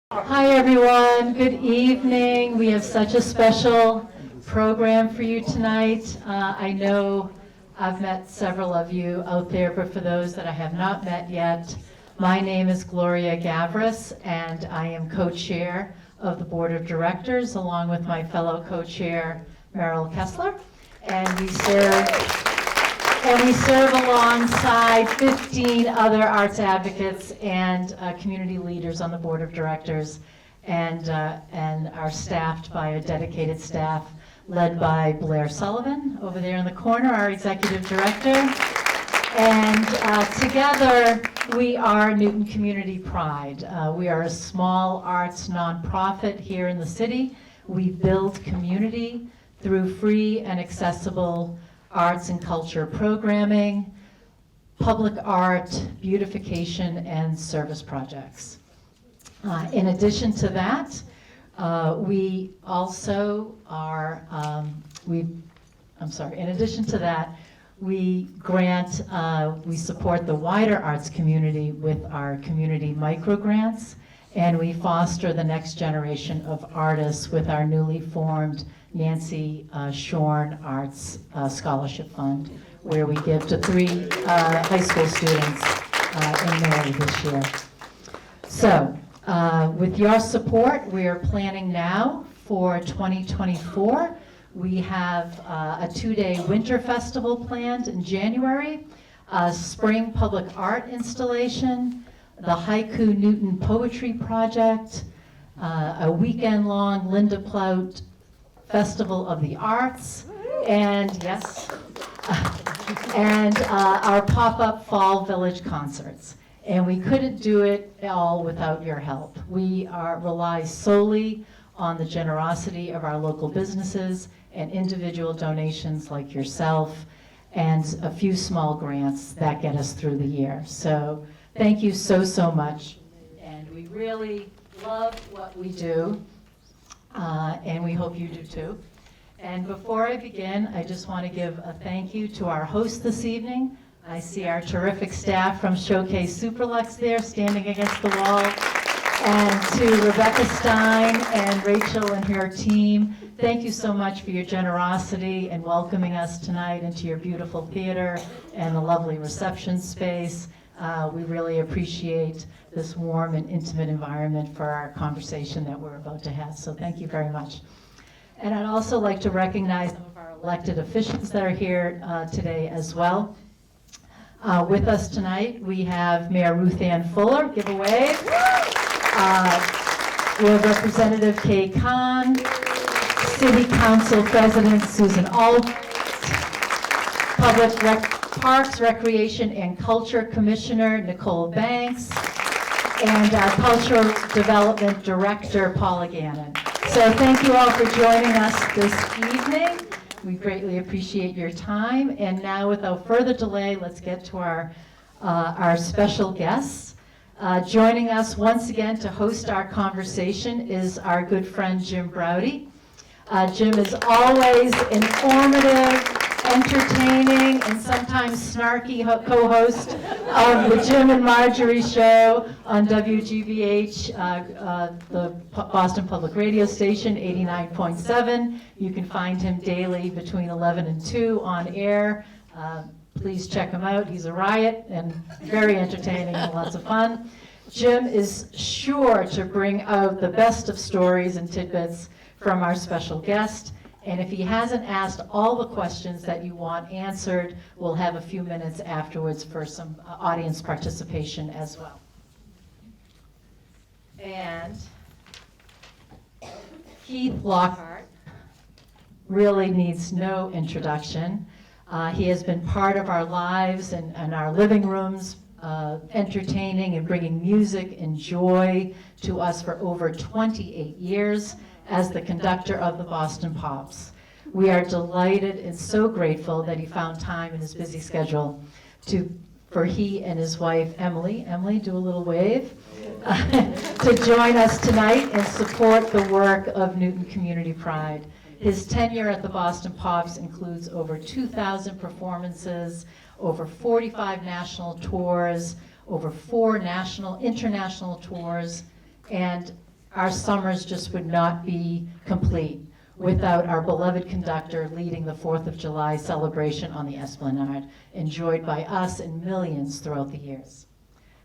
Hi everyone, good evening. We have such a special program for you tonight. I know I've met several of you out there, but for those that I have not met yet, my name is Gloria Gavris and I am co-chair of the Board of Directors along with my fellow co-chair Meryl Kessler. And we serve alongside 15 other arts advocates and community leaders on the board of directors, and are staffed by a dedicated staff led by Blair Sullivan over there in the corner, our executive director. And together we are Newton Community Pride. We are a small arts nonprofit here in the city. We build community through free and accessible arts and culture programming, public art, beautification, and service projects. In addition to that, we also are, in addition to that, we support the wider arts community with our community microgrants, and we foster the next generation of artists with our newly formed Nancy Shorn Arts Scholarship Fund, where we give to 3 high school students in May this year. So, with your support, we are planning now for 2024. We have a 2-day winter festival planned in January, a spring public art installation, the Haiku Newton Poetry Project, a weekend-long Linda Plout Festival of the Arts, and yes, and our pop-up Fall Village concerts. And we couldn't do it all without your help. We rely solely on the generosity of our local businesses and individual donations like yourself, and a few small grants that get us through the year. So thank you so much. And we really love what we do. And we hope you do too. And before I begin, I just want to give a thank you to our host this evening. I see our terrific staff from Showcase Superlux there standing against the wall. And to Rebecca Stein and Rachel and her team, thank you so much for your generosity and welcoming us tonight into your beautiful theater and the lovely reception space. We really appreciate this warm and intimate environment for our conversation that we're about to have. So thank you very much. And I'd also like to recognize some of our elected officials that are here today as well. With us tonight, we have Mayor Ruth Ann Fuller. Give a wave. We have Representative Kay Khan, City Council President Susan Alt, Parks, Recreation, and Culture Commissioner Nicole Banks, and our Cultural Development Director Paula Gannon. So thank you all for joining us this evening. We greatly appreciate your time. And now, without further delay, let's get to our special guests. Joining us once again to host our conversation is our good friend Jim Braude. Jim is always informative, entertaining, and sometimes snarky co-host of the Jim and Marjorie Show on WGBH, the Boston Public Radio Station, 89.7. You can find him daily between 11 and 2 on air. Please check him out. He's a riot and very entertaining and lots of fun. Jim is sure to bring out the best of stories and tidbits from our special guest. And if he hasn't asked all the questions that you want answered, we'll have a few minutes afterwards for some audience participation as well. And Keith Lockhart really needs no introduction. He has been part of our lives and our living rooms, entertaining and bringing music and joy to us for over 28 years. As the conductor of the Boston Pops. We are delighted and so grateful that he found time in his busy schedule for he and his wife, Emily, do a little wave, to join us tonight and support the work of Newton Community Pride. His tenure at the Boston Pops includes over 2,000 performances, over 45 national tours, over 4 international tours, and our summers just would not be complete without our beloved conductor leading the 4th of July celebration on the Esplanade, enjoyed by us and millions throughout the years.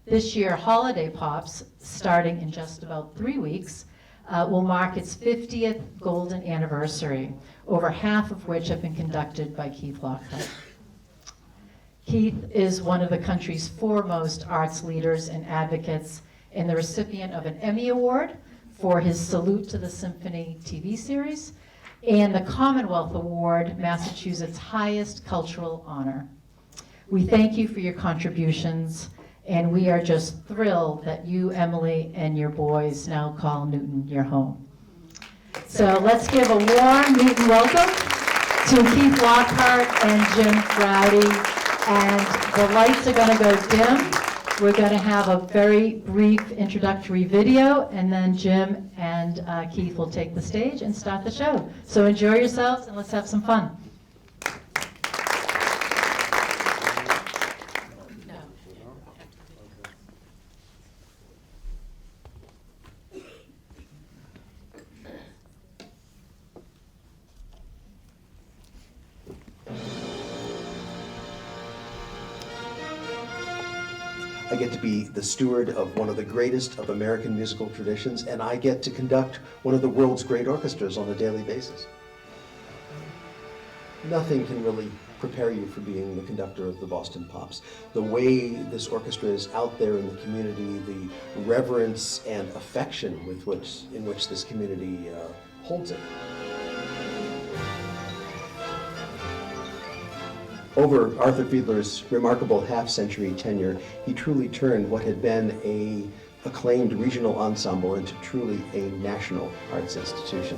This year, Holiday Pops, starting in just about 3 weeks, will mark its 50th golden anniversary, over half of which have been conducted by Keith Lockhart. Keith is one of the country's foremost arts leaders and advocates, and the recipient of an Emmy Award for his Salute to the Symphony TV series, and the Commonwealth Award, Massachusetts' highest cultural honor. We thank you for your contributions, and we are just thrilled that you, Emily, and your boys now call Newton your home. So let's give a warm Newton welcome to Keith Lockhart and Jim Braude. And the lights are going to go dim. We're going to have a very brief introductory video, and then Jim and Keith will take the stage and start the show. So enjoy yourselves, and let's have some fun. I get to be the steward of one of the greatest of American musical traditions, and I get to conduct one of the world's great orchestras on a daily basis. Nothing can really prepare you for being the conductor of the Boston Pops. The way this orchestra is out there in the community, the reverence and affection in which this community holds it. Over Arthur Fiedler's remarkable half-century tenure, he truly turned what had been an acclaimed regional ensemble into truly a national arts institution.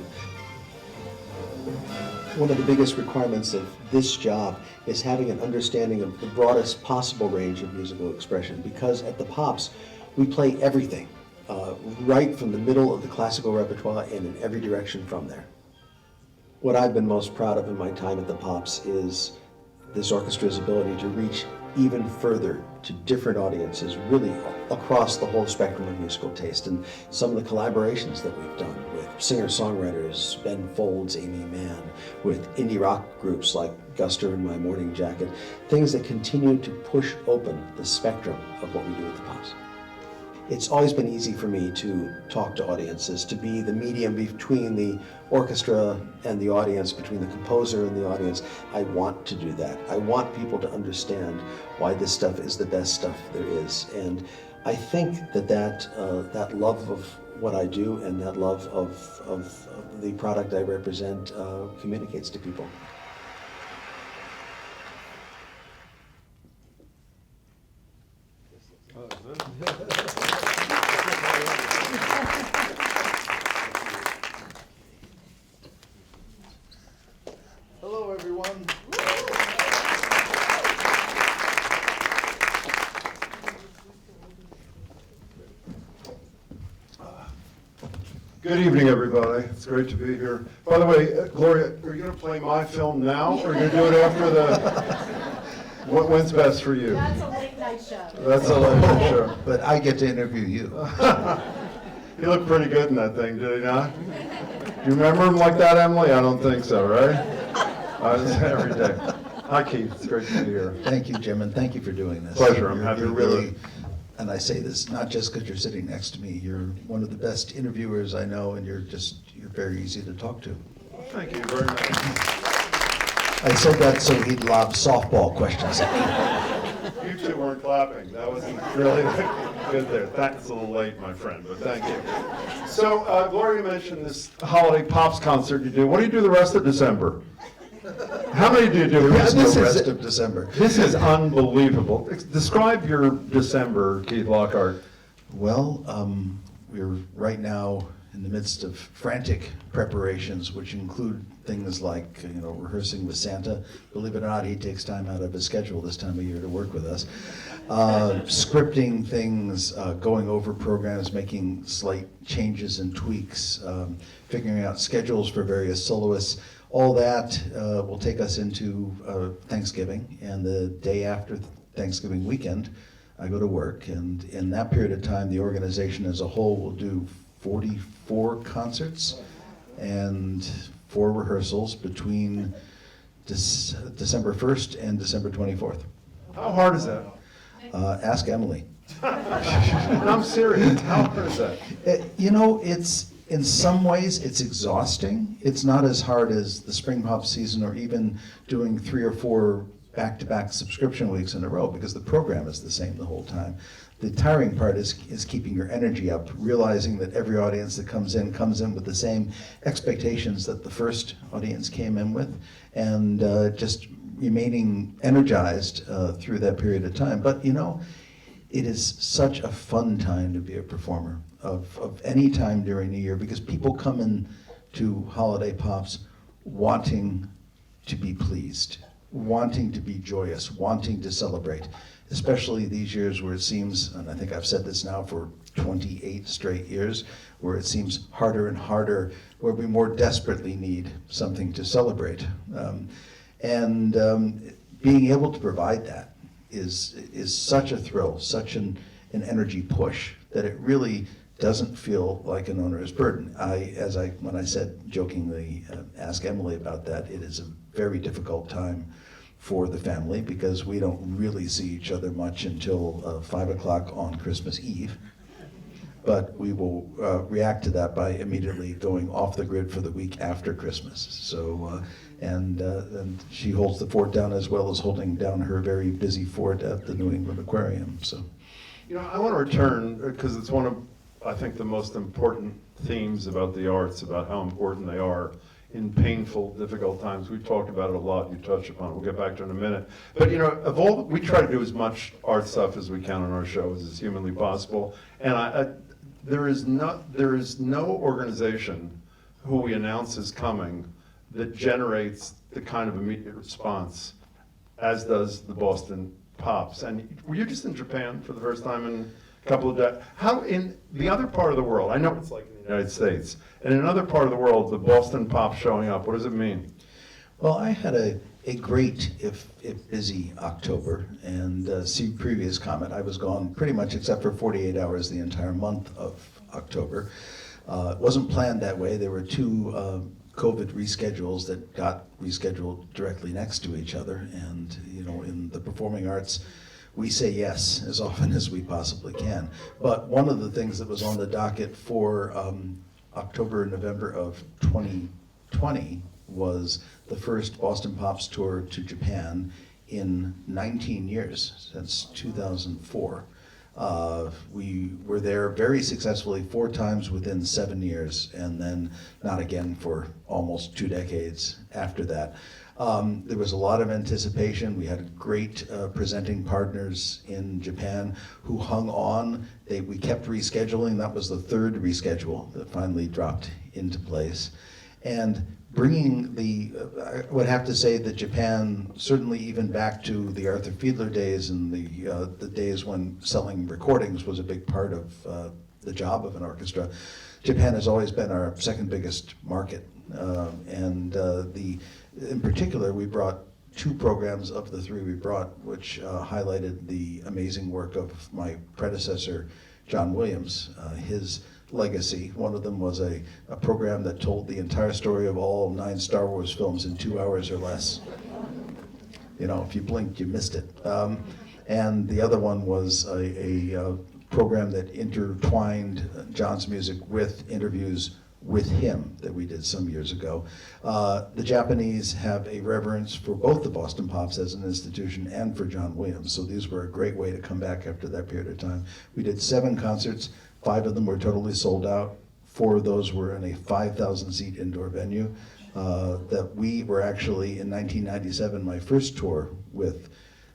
One of the biggest requirements of this job is having an understanding of the broadest possible range of musical expression, because at the Pops, we play everything, right from the middle of the classical repertoire and in every direction from there. What I've been most proud of in my time at the Pops is this orchestra's ability to reach even further to different audiences, really across the whole spectrum of musical taste. And some of the collaborations that we've done with singer-songwriters, Ben Folds, Amy Mann, with indie rock groups like Guster and My Morning Jacket, things that continue to push open the spectrum of what we do at the Pops. It's always been easy for me to talk to audiences, to be the medium between the orchestra and the audience, between the composer and the audience. I want to do that. I want people to understand why this stuff is the best stuff there is. And I think that love of what I do and that love of the product I represent communicates to people. Hello, everyone. Good evening, everybody. It's great to be here. By the way, Gloria, are you going to play my film now, or are you going to do it after the... When's best for you? That's a late night show. That's a late night show. But I get to interview you. He looked pretty good in that thing, did he not? You remember him like that, Emily? I don't think so, right? Every day. Hi, Keith. It's great to be here. Thank you, Jim, and thank you for doing this. Pleasure. I'm happy to be here. And I say this not just because you're sitting next to me. You're one of the best interviewers I know, and you're very easy to talk to. Thank you very much. I said that so he'd lob softball questions at me. You two weren't clapping. That wasn't really good there. That's a little late, my friend, but thank you. So, Gloria mentioned this Holiday Pops concert you do. What do you do the rest of December? How many do you do? There is no rest of December. This is unbelievable. Describe your December, Keith Lockhart. Well, we're right now in the midst of frantic preparations, which include things like, rehearsing with Santa. Believe it or not, he takes time out of his schedule this time of year to work with us. Scripting things, going over programs, making slight changes and tweaks, figuring out schedules for various soloists. All that will take us into Thanksgiving, and the day after Thanksgiving weekend, I go to work, and in that period of time, the organization as a whole will do 44 concerts and 4 rehearsals between December 1st and December 24th. How hard is that? Ask Emily. And I'm serious. How hard is that? You know, it's, in some ways, it's exhausting. It's not as hard as the Spring Pop season or even doing 3 or 4 back-to-back subscription weeks in a row, because the program is the same the whole time. The tiring part is keeping your energy up, realizing that every audience that comes in with the same expectations that the first audience came in with, and just remaining energized through that period of time. But you know, it is such a fun time to be a performer of any time during the year, because people come in to Holiday Pops wanting to be pleased, wanting to be joyous, wanting to celebrate, especially these years where it seems, and I think I've said this now for 28 straight years, where it seems harder and harder, where we more desperately need something to celebrate. Being able to provide that is such a thrill, such an energy push, that it really doesn't feel like an onerous burden. When I said jokingly, ask Emily about that, it is a very difficult time for the family, because we don't really see each other much until 5 o'clock on Christmas Eve. But we will react to that by immediately going off the grid for the week after Christmas. So, and she holds the fort down as well as holding down her very busy fort at the New England Aquarium. So, You know, I want to return, because it's one of, I think, the most important themes about the arts, about how important they are in painful, difficult times. We've talked about it a lot. You touched upon it. We'll get back to it in a minute. But you know, we try to do as much art stuff as we can on our shows as humanly possible. And there is no organization who we announce is coming that generates the kind of immediate response as does the Boston Pops. And were you just in Japan for the first time in a couple of days? How in the other part of the world, I know it's like in the United States, and in another part of the world, the Boston Pops showing up, what does it mean? well, I had a great, if busy, October, and see previous comment, I was gone pretty much except for 48 hours the entire month of October. It wasn't planned that way. There were 2 COVID reschedules that got rescheduled directly next to each other, and you know, in the performing arts, we say yes as often as we possibly can. But one of the things that was on the docket for October and November of 2020 was the first Boston Pops tour to Japan in 19 years, since 2004. We were there very successfully 4 times within 7 years, and then not again for almost 2 decades after that. There was a lot of anticipation. We had great presenting partners in Japan who hung on. We kept rescheduling. That was the 3rd reschedule that finally dropped into place. And bringing I would have to say that Japan, certainly even back to the Arthur Fiedler days and the days when selling recordings was a big part of the job of an orchestra, Japan has always been our 2nd biggest market. In particular, we brought 2 programs of the 3 we brought, which highlighted the amazing work of my predecessor, John Williams, his legacy. One of them was a program that told the entire story of all 9 Star Wars films in 2 hours or less. You know, if you blinked, you missed it. And the other one was a program that intertwined John's music with interviews with him that we did some years ago. The Japanese have a reverence for both the Boston Pops as an institution and for John Williams, so these were a great way to come back after that period of time. We did 7 concerts, 5 of them were totally sold out. 4 of those were in a 5,000-seat indoor venue. That we were actually, in 1997, my first tour with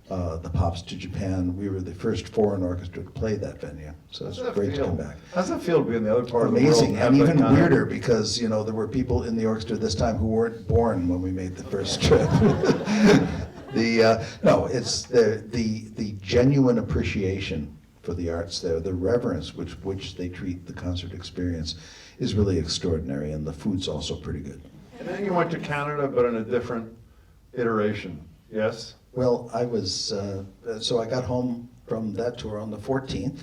the Pops to Japan, we were the first foreign orchestra to play that venue. So it's great to come back. How does that feel to be in the other part of the world? Amazing, and even weirder, because you know, there were people in the orchestra this time who weren't born when we made the first trip. It's the genuine appreciation for the arts there, the reverence which they treat the concert experience is really extraordinary, and the food's also pretty good. And then you went to Canada, but in a different iteration, yes? Well, I was, so I got home from that tour on the 14th,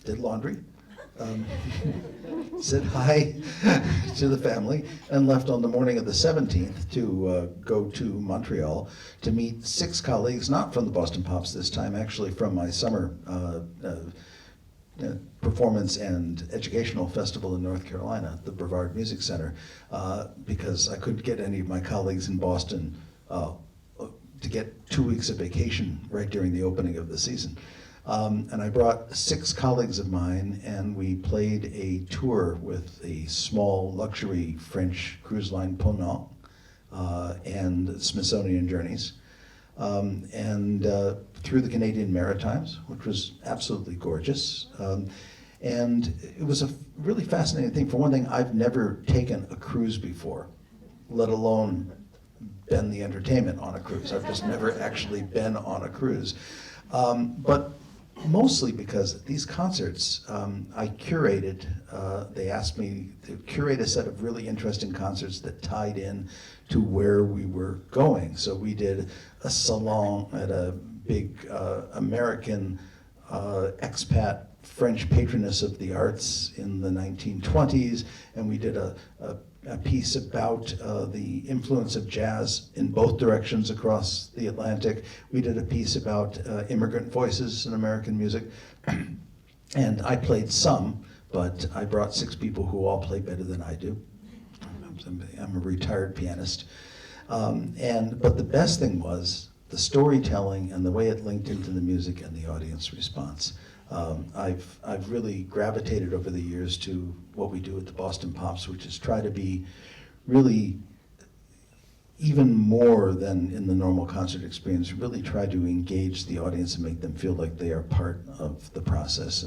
did laundry, said hi to the family, and left on the morning of the 17th to go to Montreal to meet 6 colleagues, not from the Boston Pops this time, actually from my summer performance and educational festival in North Carolina, the Braude Music Center, because I couldn't get any of my colleagues in Boston to get 2 weeks of vacation right during the opening of the season. And I brought 6 colleagues of mine, and we played a tour with a small luxury French cruise line, Ponant, and Smithsonian Journeys, and through the Canadian Maritimes, which was absolutely gorgeous. And it was a really fascinating thing. For one thing, I've never taken a cruise before, let alone been the entertainment on a cruise. I've just never actually been on a cruise. But mostly because these concerts, I curated, they asked me to curate a set of really interesting concerts that tied in to where we were going. So we did a salon at a big American expat French patroness of the arts in the 1920s, and we did a piece about the influence of jazz in both directions across the Atlantic. We did a piece about immigrant voices in American music. And I played some, but I brought 6 people who all play better than I do. I'm a retired pianist. But the best thing was the storytelling and the way it linked into the music and the audience response. I've really gravitated over the years to what we do at the Boston Pops, which is try to be really even more than in the normal concert experience, really try to engage the audience and make them feel like they are part of the process.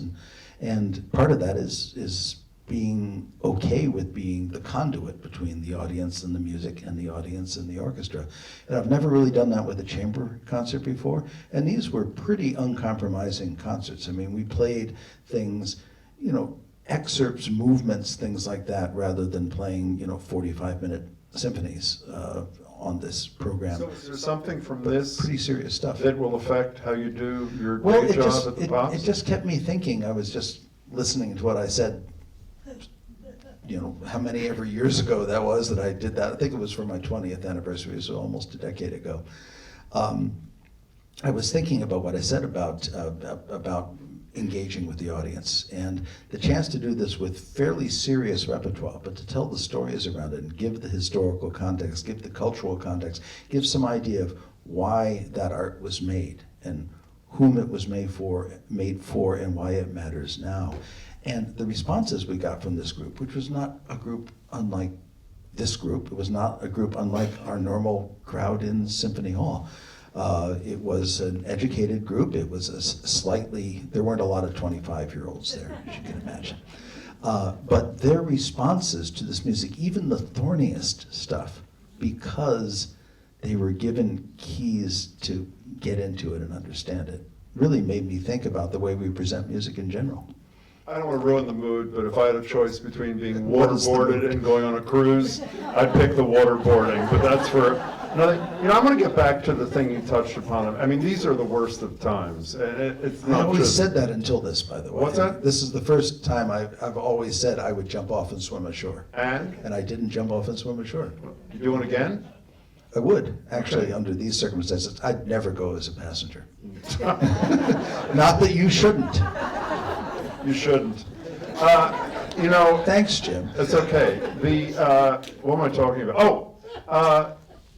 And part of that is being okay with being the conduit between the audience and the music and the audience and the orchestra. And I've never really done that with a chamber concert before, and these were pretty uncompromising concerts. I mean, we played things, excerpts, movements, things like that, rather than playing, 45-minute symphonies on this program. So is there something from this Pretty serious stuff. that will affect how you do your Well, day job at the Pops? it just kept me thinking. I was just listening to what I said, how many ever years ago that was that I did that. I think it was for my 20th anniversary, so almost a decade ago. I was thinking about what I said about engaging with the audience, and the chance to do this with fairly serious repertoire, but to tell the stories around it and give the historical context, give the cultural context, give some idea of why that art was made and whom it was made for, and why it matters now. And the responses we got from this group, which was not a group unlike this group, it was not a group unlike our normal crowd in Symphony Hall. It was an educated group. It was there weren't a lot of 25-year-olds there, as you can imagine. But their responses to this music, even the thorniest stuff, because they were given keys to get into it and understand it, really made me think about the way we present music in general. I don't want to ruin the mood, but if I had a choice between being What is the waterboarded mood? and going on a cruise, I'd pick the waterboarding, but that's for another. I want to get back to the thing you touched upon. I mean, these are the worst of times, and it's I not always just. said that until this, by the way. What's that? This is the first time I've always said I would jump off and swim ashore. And I didn't jump off and swim ashore. you doing it again? I would, actually, Okay. under these circumstances. I'd never go as a passenger. Not that you shouldn't. You shouldn't. Thanks, Jim. It's okay. What am I talking about?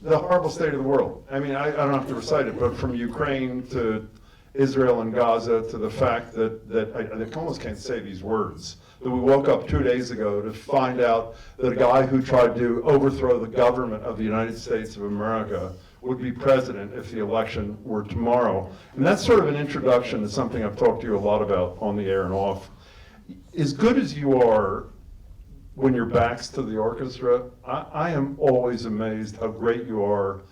The horrible state of the world. I mean, I don't have to recite it, but from Ukraine to Israel and Gaza to the fact that I almost can't say these words, that we woke up 2 days ago to find out that a guy who tried to overthrow the government of the United States of America would be president if the election were tomorrow. And that's sort of an introduction to something I've talked to you a lot about on the air and off. As good as you are when your back's to the orchestra, I am always amazed how great you are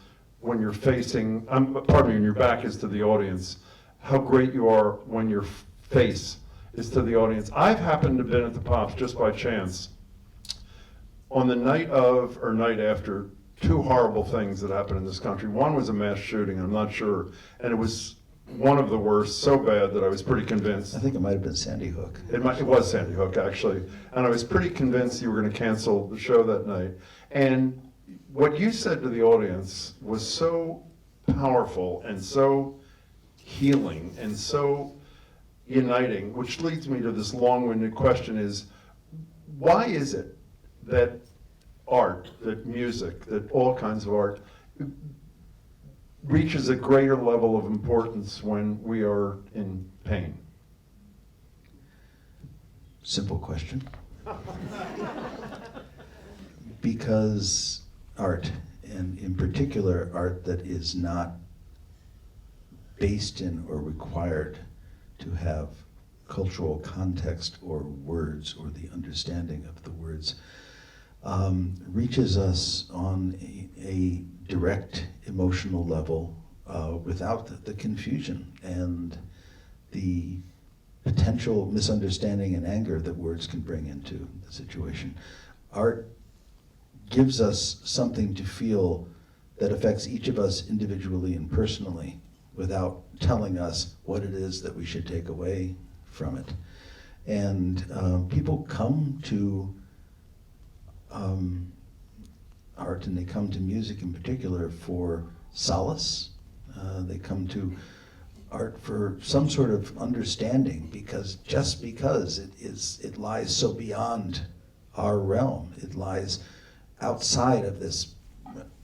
when you're facing, when your back is to the audience, how great you are when your face is to the audience. I've happened to have been at the Pops just by chance on the night of or night after 2 horrible things that happened in this country. One was a mass shooting, I'm not sure, and it was one of the worst, so bad that I was pretty convinced. I think it might have been Sandy Hook. It was Sandy Hook, actually. And I was pretty convinced you were going to cancel the show that night. And what you said to the audience was so powerful and so healing and so uniting, which leads me to this long-winded question is, why is it that art, that music, that all kinds of art reaches a greater level of importance when we are in pain? Simple question. Because art, and in particular art that is not based in or required to have cultural context or words or the understanding of the words, reaches us on a direct emotional level without the confusion and the potential misunderstanding and anger that words can bring into the situation. Art gives us something to feel that affects each of us individually and personally without telling us what it is that we should take away from it. And people come to art, and they come to music in particular for solace. They come to art for some sort of understanding, because it lies so beyond our realm. It lies outside of this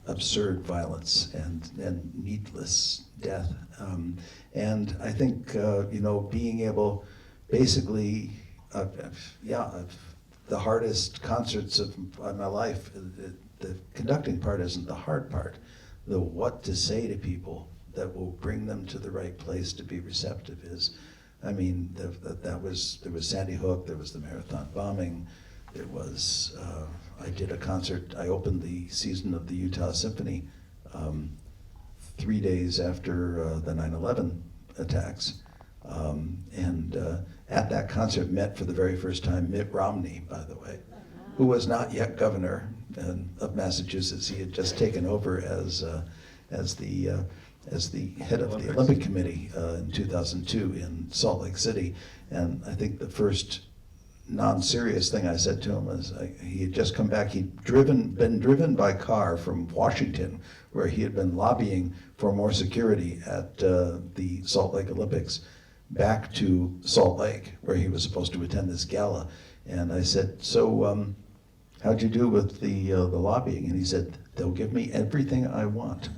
absurd violence and needless death. And I think being able, basically, the hardest concerts of my life, the conducting part isn't the hard part. The what to say to people that will bring them to the right place to be receptive is. I mean, there was Sandy Hook, there was the marathon bombing, there was, I did a concert, I opened the season of the Utah Symphony 3 days after the 9/11 attacks. At that concert met for the very first time Mitt Romney, by the way, who was not yet governor of Massachusetts. He had just taken over as the head of the Olympic Committee in 2002 in Salt Lake City. And I think the first non-serious thing I said to him was he had just come back. He'd been driven by car from Washington, where he had been lobbying for more security at the Salt Lake Olympics, back to Salt Lake, where he was supposed to attend this gala. And I said, so how'd you do with the lobbying? And he said, they'll give me everything I want.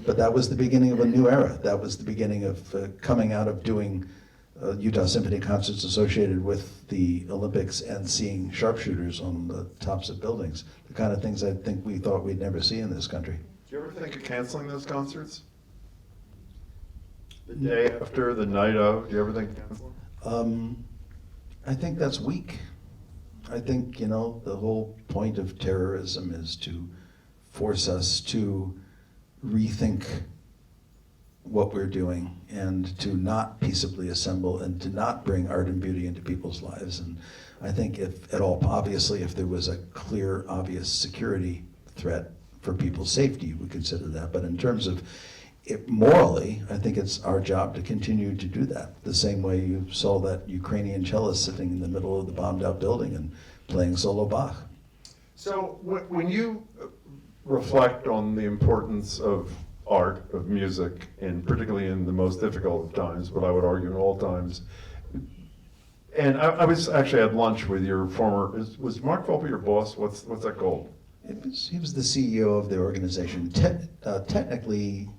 But that was the beginning of a new era. That was the beginning of coming out of doing Utah Symphony concerts associated with the Olympics and seeing sharpshooters on the tops of buildings, the kind of things I think we thought we'd never see in this country. Do you ever think of canceling those concerts? The day after, the night of, do you ever think of canceling? I think that's weak. I think, the whole point of terrorism is to force us to rethink what we're doing and to not peaceably assemble and to not bring art and beauty into people's lives. And I think if at all, obviously, if there was a clear, obvious security threat for people's safety, you would consider that. But in terms of morally, I think it's our job to continue to do that. The same way you saw that Ukrainian cellist sitting in the middle of the bombed out building and playing solo Bach. So when you reflect on the importance of art, of music, and particularly in the most difficult of times, but I would argue in all times, and I was actually at lunch with your former, was Mark Volpe your boss? What's that called? He was the CEO of the organization. Technically,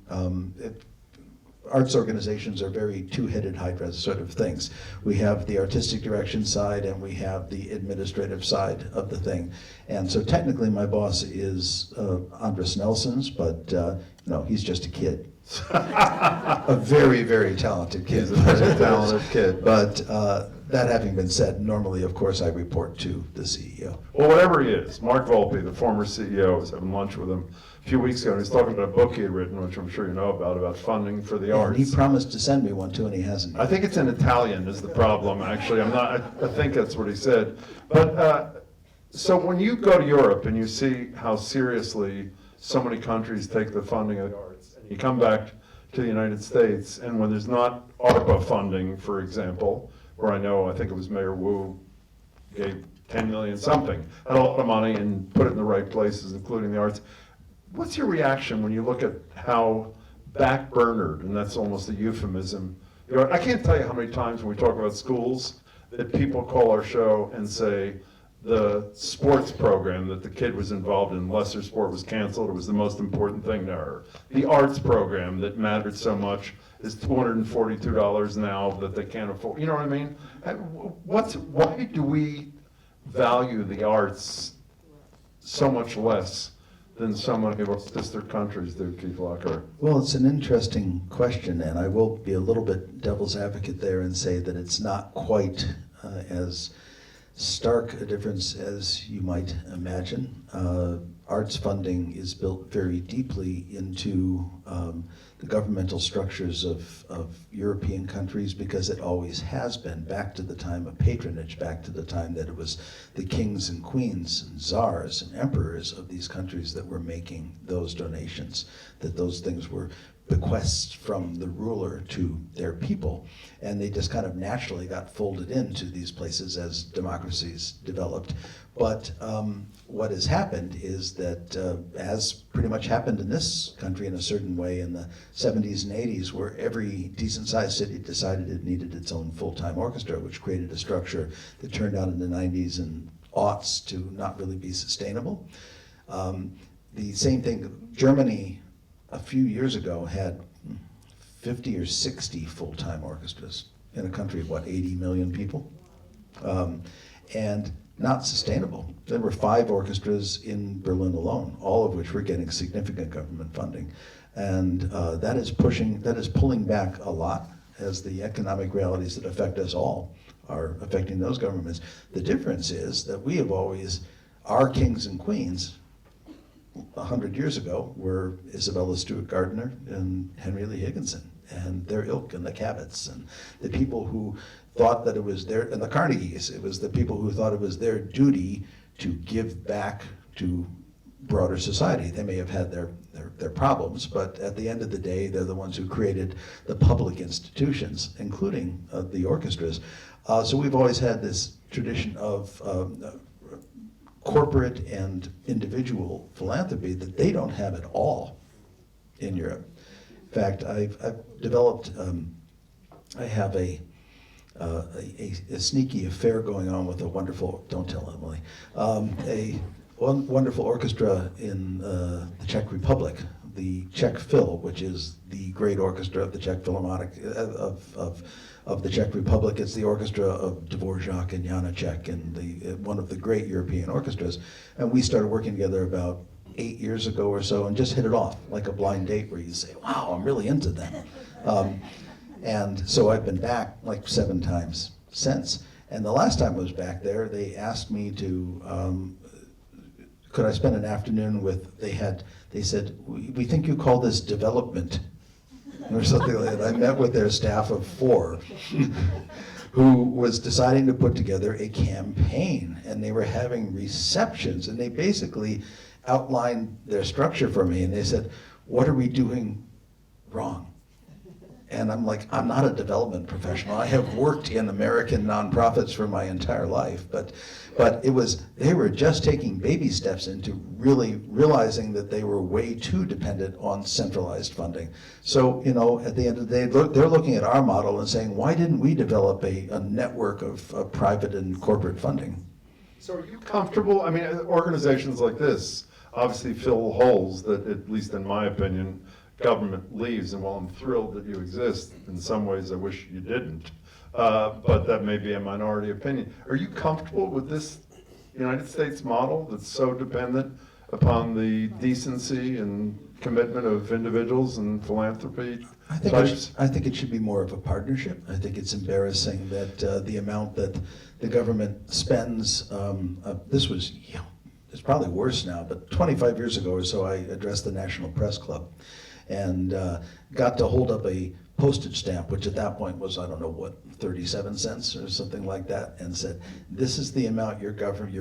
arts organizations are very two-headed Hydra sort of things. We have the artistic direction side and we have the administrative side of the thing. And so technically my boss is Andres Nelson's, but he's just a kid. A very, very talented kid. He's a very talented kid. But that having been said, normally, of course, I report to the CEO. Well, whatever he is, Mark Volpe, the former CEO, I was having lunch with him a few weeks ago, and he's talking about a book he had written, which I'm sure you know about funding for the arts. And he promised to send me one too, and he hasn't. I think it's in Italian is the problem, actually. I think that's what he said. But so when you go to Europe and you see how seriously so many countries take the funding of the arts, and you come back to the United States, and when there's not ARPA funding, for example, where I think it was Mayor Wu gave 10 million something, had a lot of money and put it in the right places, including the arts. What's your reaction when you look at how backburnered, and that's almost a euphemism, I can't tell you how many times when we talk about schools that people call our show and say the sports program that the kid was involved in, lesser sport, was canceled. It was the most important thing to her. The arts program that mattered so much is $242 now that they can't afford. You know what I mean? Why do we value the arts so much less than so many of our sister countries do, Keith Lockhart? Well, it's an interesting question, and I will be a little bit devil's advocate there and say that it's not quite as stark a difference as you might imagine. Arts funding is built very deeply into the governmental structures of European countries, because it always has been, back to the time of patronage, back to the time that it was the kings and queens and czars and emperors of these countries that were making those donations, that those things were bequests from the ruler to their people, and they just kind of naturally got folded into these places as democracies developed. But what has happened is that, as pretty much happened in this country in a certain way in the 70s and 80s, where every decent-sized city decided it needed its own full-time orchestra, which created a structure that turned out in the 90s and aughts to not really be sustainable. The same thing, Germany a few years ago had 50 or 60 full-time orchestras in a country of, 80 million people? And not sustainable. There were 5 orchestras in Berlin alone, all of which were getting significant government funding. And that is pulling back a lot as the economic realities that affect us all are affecting those governments. The difference is that we have always, our kings and queens 100 years ago were Isabella Stewart Gardner and Henry Lee Higginson and their ilk and the Cabots and the people who thought that it was their, and the Carnegies, it was the people who thought it was their duty to give back to broader society. They may have had their problems, but at the end of the day, they're the ones who created the public institutions, including the orchestras. So we've always had this tradition of corporate and individual philanthropy that they don't have at all in Europe. In fact, I've developed, I have a sneaky affair going on with a wonderful, don't tell Emily, a wonderful orchestra in the Czech Republic, the Czech Phil, which is the great orchestra of the Czech Philharmonic of the Czech Republic. It's the orchestra of Dvorak and Janacek, and one of the great European orchestras. And we started working together about 8 years ago or so, and just hit it off like a blind date, where you say, "Wow, I'm really into them." And so I've been back like 7 times since. And the last time I was back there, they asked me to, could I spend an afternoon with, they said, we think you call this development, or something like that. I met with their staff of 4 who was deciding to put together a campaign, and they were having receptions, and they basically outlined their structure for me, and they said, what are we doing wrong? And I'm like, I'm not a development professional. I have worked in American nonprofits for my entire life, but they were just taking baby steps into really realizing that they were way too dependent on centralized funding. So, at the end of the day, they're looking at our model and saying, why didn't we develop a network of private and corporate funding? So are you comfortable, I mean, organizations like this obviously fill holes that, at least in my opinion, government leaves, and while I'm thrilled that you exist, in some ways I wish you didn't, but that may be a minority opinion. Are you comfortable with this United States model that's so dependent upon the decency and commitment of individuals and philanthropy types? I think it should be more of a partnership. I think it's embarrassing that the amount that the government spends, this was, it's probably worse now, but 25 years ago or so I addressed the National Press Club, and got to hold up a postage stamp, which at that point was, 37 cents or something like that, and said, this is the amount your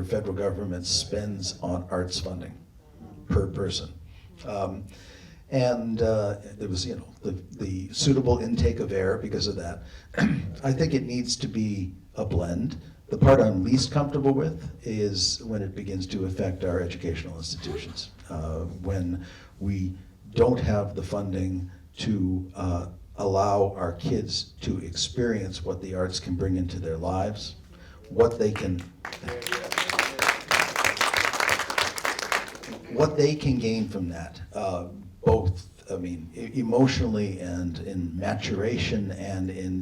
federal government spends on arts funding per person. And there was, the suitable intake of air because of that. I think it needs to be a blend. The part I'm least comfortable with is when it begins to affect our educational institutions. When we don't have the funding to allow our kids to experience what the arts can bring into their lives, what they can gain from that, both, emotionally and in maturation and in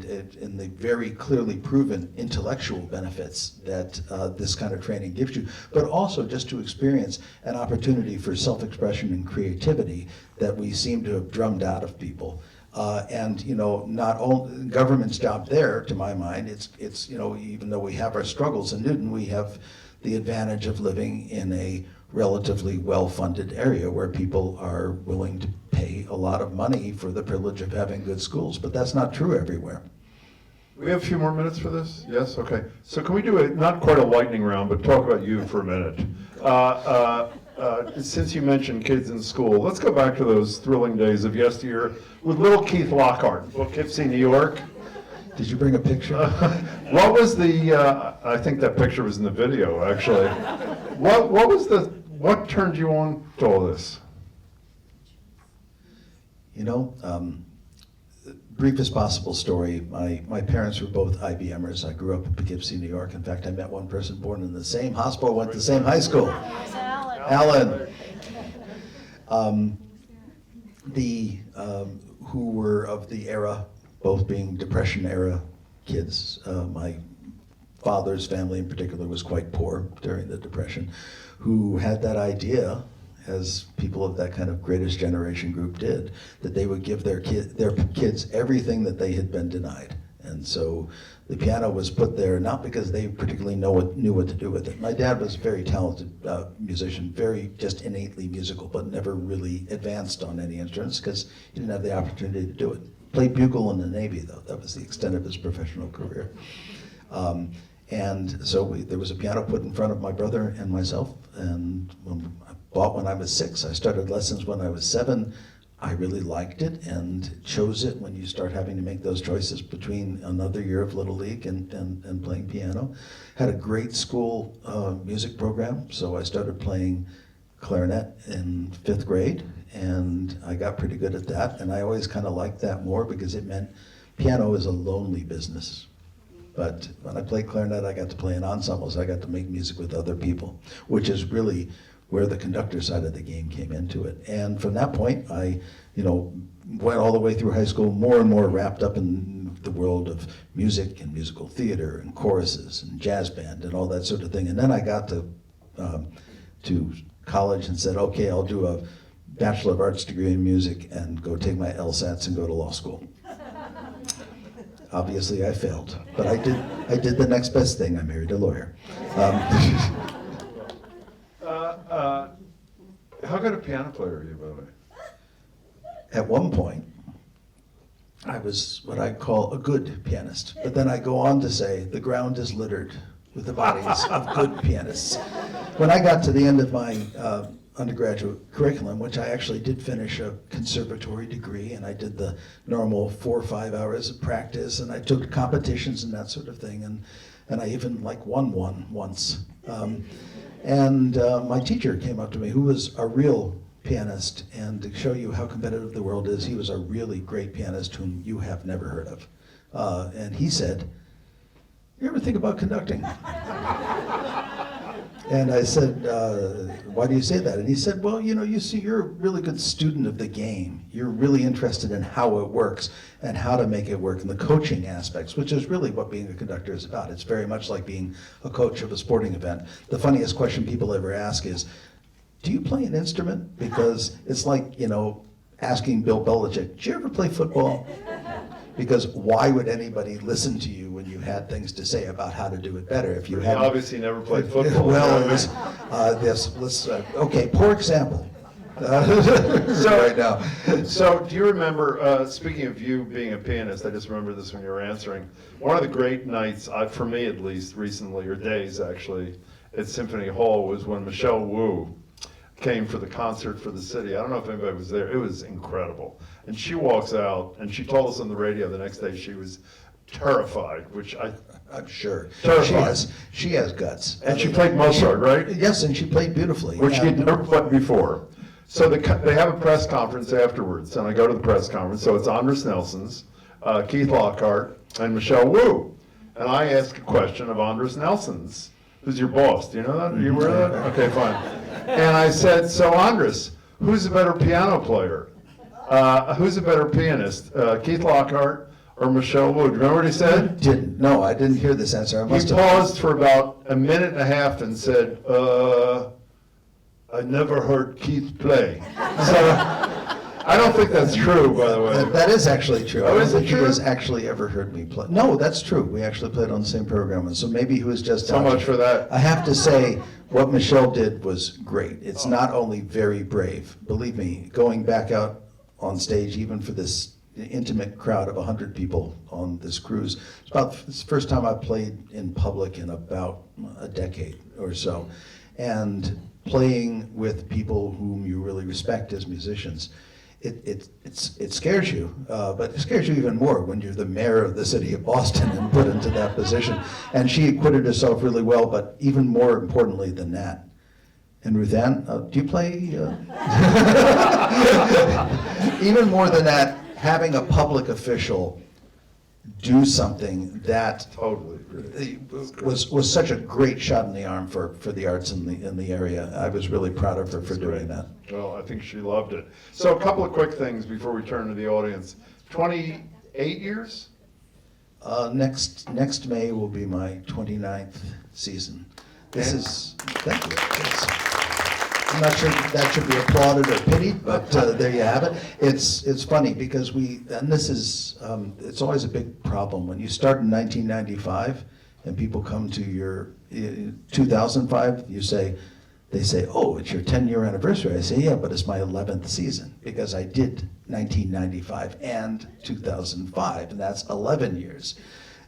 the very clearly proven intellectual benefits that this kind of training gives you, but also just to experience an opportunity for self-expression and creativity that we seem to have drummed out of people. Not only government's job there, to my mind, it's even though we have our struggles in Newton, we have the advantage of living in a relatively well-funded area where people are willing to pay a lot of money for the privilege of having good schools, but that's not true everywhere. We have a few more minutes for this? Yes? Okay. So can we do not quite a lightning round, but talk about you for a minute? Since you mentioned kids in school, let's go back to those thrilling days of yesteryear with little Keith Lockhart, Poughkeepsie, New York. Did you bring a picture? What was I think that picture was in the video, actually. What turned you on to all this? Briefest possible story. My parents were both IBMers. I grew up in Poughkeepsie, New York. In fact, I met one person born in the same hospital, went to the same high school. Alan. Who were of the era, both being Depression era kids. My father's family in particular was quite poor during the Depression, who had that idea, as people of that kind of greatest generation group did, that they would give their kids everything that they had been denied. And so the piano was put there not because they particularly knew what to do with it. My dad was a very talented musician, very just innately musical, but never really advanced on any instruments because he didn't have the opportunity to do it. Played bugle in the Navy, though. That was the extent of his professional career. And so there was a piano put in front of my brother and myself, and I bought when I was 6. I started lessons when I was 7. I really liked it and chose it when you start having to make those choices between another year of Little League and playing piano. Had a great school music program, so I started playing clarinet in 5th grade, and I got pretty good at that, and I always kind of liked that more because it meant piano is a lonely business. But when I played clarinet, I got to play in ensembles. I got to make music with other people, which is really where the conductor side of the game came into it. And from that point, I, went all the way through high school, more and more wrapped up in the world of music and musical theater and choruses and jazz band and all that sort of thing. And then I got to college and said, okay, I'll do a Bachelor of Arts degree in music and go take my LSATs and go to law school. Obviously, I failed, but I did the next best thing. I married a lawyer. How good a piano player are you, by the way? At one point, I was what I call a good pianist, but then I go on to say the ground is littered with the bodies of good pianists. When I got to the end of my undergraduate curriculum, which I actually did finish a conservatory degree, and I did the normal 4 or 5 hours of practice, and I took competitions and that sort of thing, and I even won one once. My teacher came up to me, who was a real pianist, and to show you how competitive the world is, he was a really great pianist whom you have never heard of. And he said, "You ever think about conducting?" And I said, "Why do you say that?" And he said, "Well, you see, you're a really good student of the game. You're really interested in how it works and how to make it work and the coaching aspects," which is really what being a conductor is about. It's very much like being a coach of a sporting event. The funniest question people ever ask is, "Do you play an instrument?" Because it's like, asking Bill Belichick, "Did you ever play football?" Because why would anybody listen to you when you had things to say about how to do it better if you had? Obviously, never played football. Well, it was okay. Poor example. Right now. So, do you remember? Speaking of you being a pianist, I just remember this when you were answering. One of the great nights, for me at least, recently, or days actually, at Symphony Hall was when Michelle Wu came for the concert for the city. I don't know if anybody was there. It was incredible. And she walks out, and she told us on the radio the next day she was terrified, which I'm sure. Terrified. She has guts. and she played Mozart, right? Yes, and she played beautifully. Which she'd And- never played before. So they have a press conference afterwards, and I go to the press conference. So it's Andres Nelson's, Keith Lockhart, and Michelle Wu. And I ask a question of Andres Nelson's, who's your boss. Do you know that? Are you aware of that? Okay, fine. And I said, so Andres, who's a better piano player? Who's a better pianist, Keith Lockhart or Michelle Wu? Do you remember what he said? No, I didn't hear this answer. I He must have. paused for about a minute and a half and said, I never heard Keith play. So, I don't think that's true, by the way. That is actually true. Oh, I don't is it think he true? has actually ever heard me play. No, that's true. We actually played on the same program, and so maybe he was just. So much for that. I have to say, what Michelle did was great. It's not only very brave, believe me, going back out on stage, even for this intimate crowd of 100 people on this cruise. It's the first time I played in public in about a decade or so. And playing with people whom you really respect as musicians, it scares you, but it scares you even more when you're the mayor of the city of Boston and put into that position. And she acquitted herself really well, but even more importantly than that. And Ruth Ann, do you play? Even more than that, having a public official do something that Totally. was such a great shot in the arm for the arts in the area. I was really proud of her for doing that. Well, I think she loved it. So a couple of quick things before we turn to the audience. 28 years? Next May will be my 29th season. Thank you. I'm not sure that should be applauded or pitied, but there you have it. It's funny because it's always a big problem when you start in 1995 and people come to your 2005. They say, oh, it's your 10-year anniversary. I say, yeah, but it's my 11th season because I did 1995 and 2005, and that's 11 years.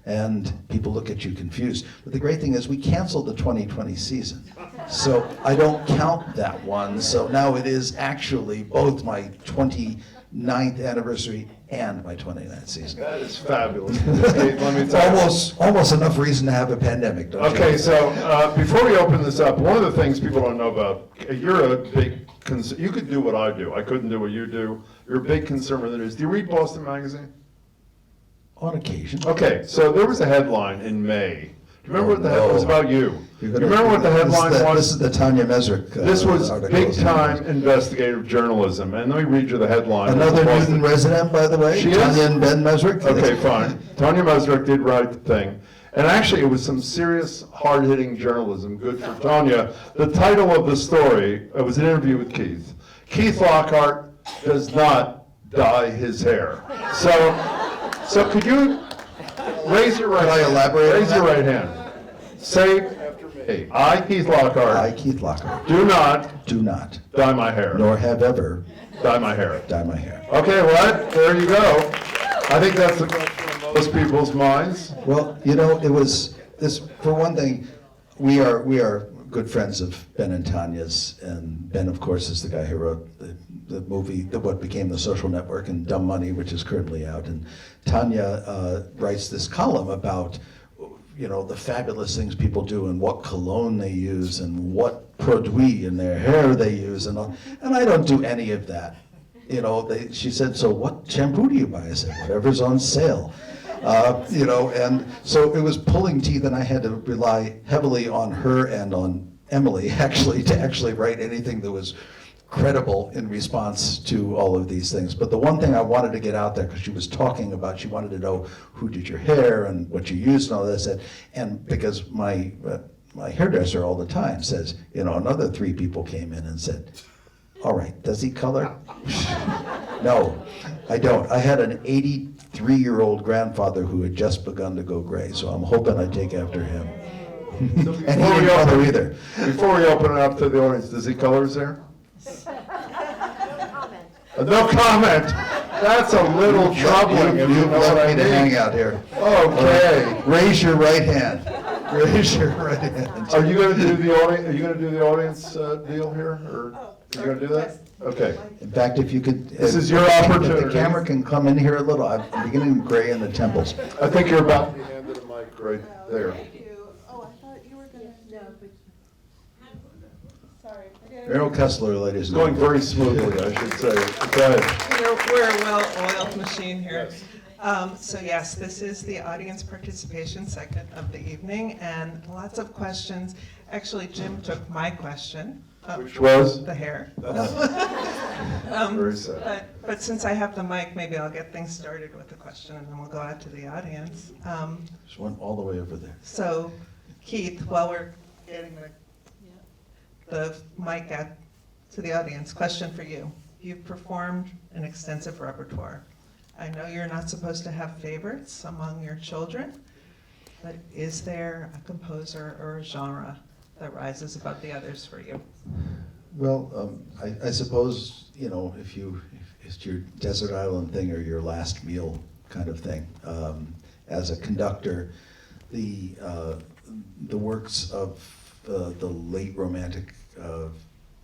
And people look at you confused. But the great thing is we canceled the 2020 season. So I don't count that one. So now it is actually both my 29th anniversary and my 29th season. That is fabulous. Hey, let me tell you. Almost enough reason to have a pandemic, don't you? Okay, so before we open this up, one of the things people don't know about, you're a big, you could do what I do. I couldn't do what you do. You're a big consumer of the news. Do you read Boston Magazine? On occasion. Okay, so there was a headline in May. Do you remember what the headline was about you? You remember what the headline was? This is the Tanya Mesrick This was article. big-time investigative journalism, and let me read you the headline. Another Newton resident, by the way? She is? Tanya and Ben Mesrick? Okay, fine. Tanya Mesrick did write the thing. And actually, it was some serious, hard-hitting journalism. Good for Tanya. The title of the story, it was an interview with Keith. Keith Lockhart does not dye his hair. So could you raise your right Can I hand? elaborate on Raise your that? right hand. Say after me. I, Keith Lockhart, I, Keith Lockhart, do not do not, dye my hair. nor have ever Dye my hair. dyed my hair. Okay, what? There you go. I think that's the question on most people's minds. Well, it was this. For one thing, we are good friends of Ben and Tanya's, and Ben, of course, is the guy who wrote the movie, what became The Social Network, and Dumb Money, which is currently out. And Tanya writes this column about the fabulous things people do and what cologne they use and what produit in their hair they use and all. And I don't do any of that. She said, so what shampoo do you buy? I said, whatever's on sale. And so it was pulling teeth, and I had to rely heavily on her and on Emily to write anything that was credible in response to all of these things. But the one thing I wanted to get out there, because she was talking about, she wanted to know who did your hair and what you used and all that, and because my hairdresser all the time says, another 3 people came in and said, all right, does he color? No, I don't. I had an 83-year-old grandfather who had just begun to go gray, so I'm hoping I take after him. And he didn't color either. Before we open it up to the audience, does he color his hair? No comment. That's a little troubling. if you You've know what left I me to mean. hang out here. Okay. Raise your right hand. Raise your right hand. Are you going to do the audience? Are you going to do the audience deal here, or You're gonna do that? Okay. In fact, if you could. This is your If opportunity. the camera can come in here a little, I'm beginning to gray in the temples. I think you're about to be handed a mic right there. Thank you. Oh, I thought you were gonna. No, but. Sorry. Errol Kessler, ladies It's and going gentlemen. very smoothly, I should say. Go ahead. We're a well-oiled machine here. Yes. So yes, this is the audience participation segment of the evening, and lots of questions. Actually, Jim took my question. Which was? The hair. Very sad. But since I have the mic, maybe I'll get things started with the question, and then we'll go out to the audience. Just went all the way over there. So, Keith, while we're getting the mic out to the audience, question for you. You've performed an extensive repertoire. I know you're not supposed to have favorites among your children, but is there a composer or a genre that rises above the others for you? Well, I suppose, if it's your desert island thing or your last meal kind of thing, as a conductor, the works of the late Romantic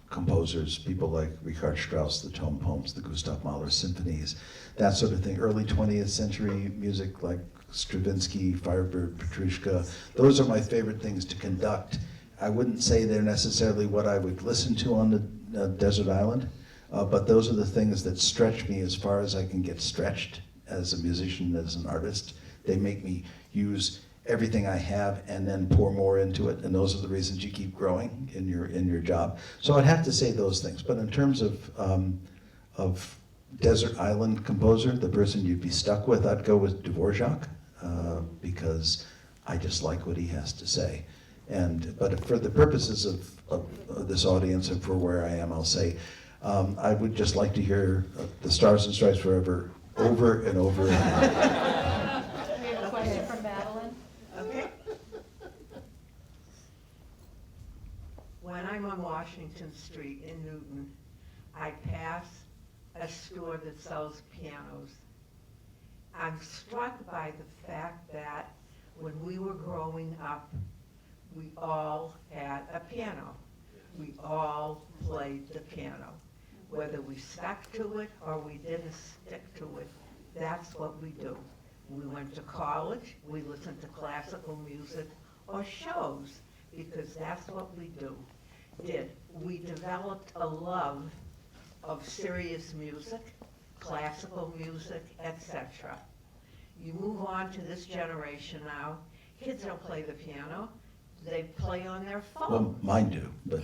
composers, people like Richard Strauss, the tone poems, the Gustav Mahler symphonies, that sort of thing. Early 20th century music like Stravinsky, Firebird, Petrushka, those are my favorite things to conduct. I wouldn't say they're necessarily what I would listen to on the desert island, but those are the things that stretch me as far as I can get stretched as a musician, as an artist. They make me use everything I have and then pour more into it, and those are the reasons you keep growing in your job. So I'd have to say those things. But in terms of desert island composer, the person you'd be stuck with, I'd go with Dvorak, because I just like what he has to say. But for the purposes of this audience and for where I am, I'll say I would just like to hear the Stars and Stripes Forever over and over and over. We have a question from Madeline. Okay. When I'm on Washington Street in Newton, I pass a store that sells pianos. I'm struck by the fact that when we were growing up, we all had a piano. We all played the piano. Whether we stuck to it or we didn't stick to it, that's what we do. We went to college, we listened to classical music or shows, because that's what we did. We developed a love of serious music, classical music, etc. You move on to this generation now, kids don't play the piano, they play on their phone. Well, mine do, but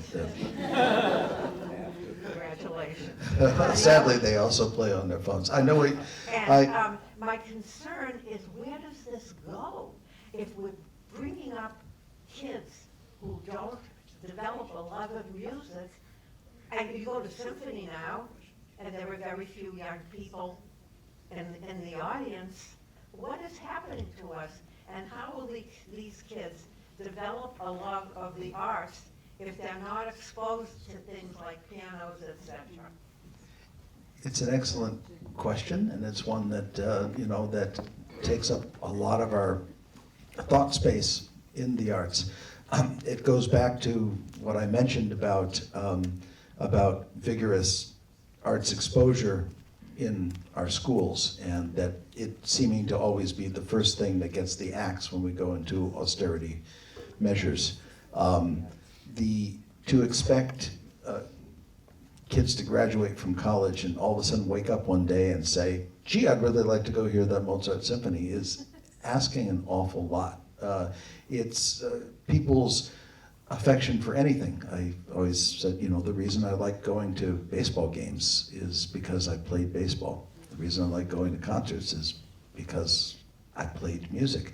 Congratulations. sadly, they also play on their phones. I know And my concern is, where does this go? If we're bringing up kids who don't develop a love of music, and you go to symphony now, and there are very few young people in the audience, what is happening to us? And how will these kids develop a love of the arts if they're not exposed to things like pianos, etc.? It's an excellent question, and it's one that, that takes up a lot of our thought space in the arts. It goes back to what I mentioned about vigorous arts exposure in our schools, and that it seeming to always be the first thing that gets the axe when we go into austerity measures. To expect kids to graduate from college and all of a sudden wake up one day and say, gee, I'd really like to go hear that Mozart symphony, is asking an awful lot. It's people's affection for anything. I always said, the reason I like going to baseball games is because I played baseball. The reason I like going to concerts is because I played music.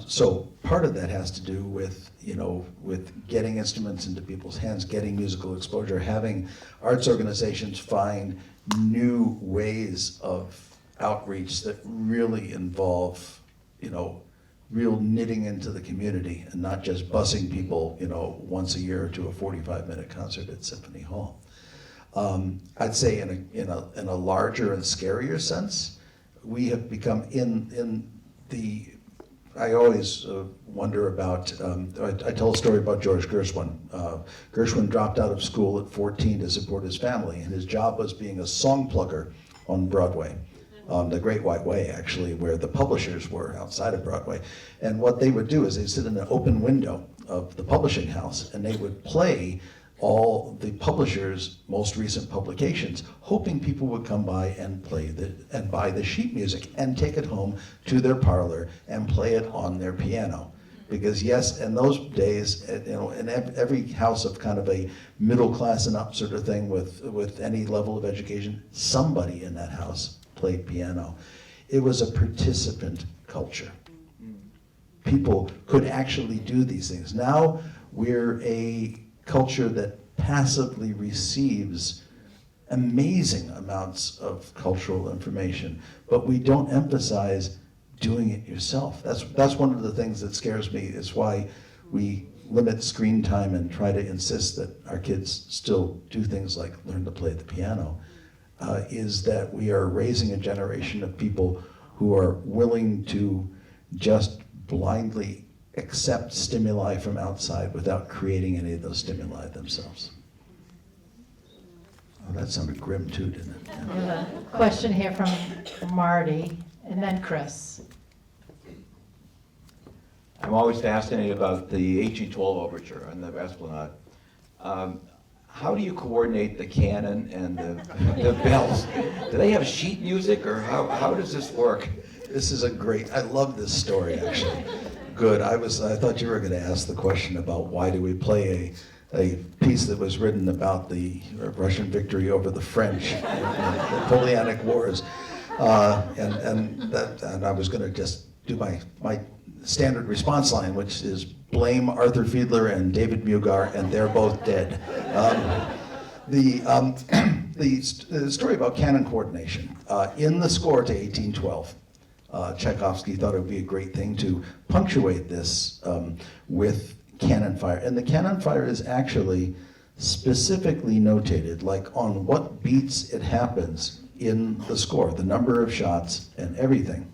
So part of that has to do with, with getting instruments into people's hands, getting musical exposure, having arts organizations find new ways of outreach that really involve, real knitting into the community and not just busing people, once a year to a 45-minute concert at Symphony Hall. I'd say in a larger and scarier sense, we have become in the I always wonder about, I tell a story about George Gershwin. Gershwin dropped out of school at 14 to support his family, and his job was being a song plugger on Broadway, on the Great White Way, actually, where the publishers were outside of Broadway. And what they would do is they'd sit in an open window of the publishing house, and they would play all the publishers' most recent publications, hoping people would come by and and buy the sheet music and take it home to their parlor and play it on their piano. Because yes, in those days, in every house of kind of a middle class and up sort of thing with any level of education, somebody in that house played piano. It was a participant culture. People could actually do these things. Now we're a culture that passively receives amazing amounts of cultural information, but we don't emphasize doing it yourself. That's one of the things that scares me. It's why we limit screen time and try to insist that our kids still do things like learn to play the piano, is that we are raising a generation of people who are willing to just blindly accept stimuli from outside without creating any of those stimuli themselves. Oh, that sounded grim too, didn't it? We have a question here from Marty, and then Chris. I'm always fascinated about the 1812 overture on the Esplanade. How do you coordinate the canon and the bells? Do they have sheet music, or how does this work? This is I love this story, actually. Good. I thought you were going to ask the question about why do we play a piece that was written about the Russian victory over the French in the Napoleonic Wars, and I was going to just do my standard response line, which is blame Arthur Fiedler and David Mugar, and they're both dead. The story about canon coordination in the score to 1812. Tchaikovsky thought it would be a great thing to punctuate this with cannon fire. And the cannon fire is actually specifically notated, like on what beats it happens in the score, the number of shots and everything.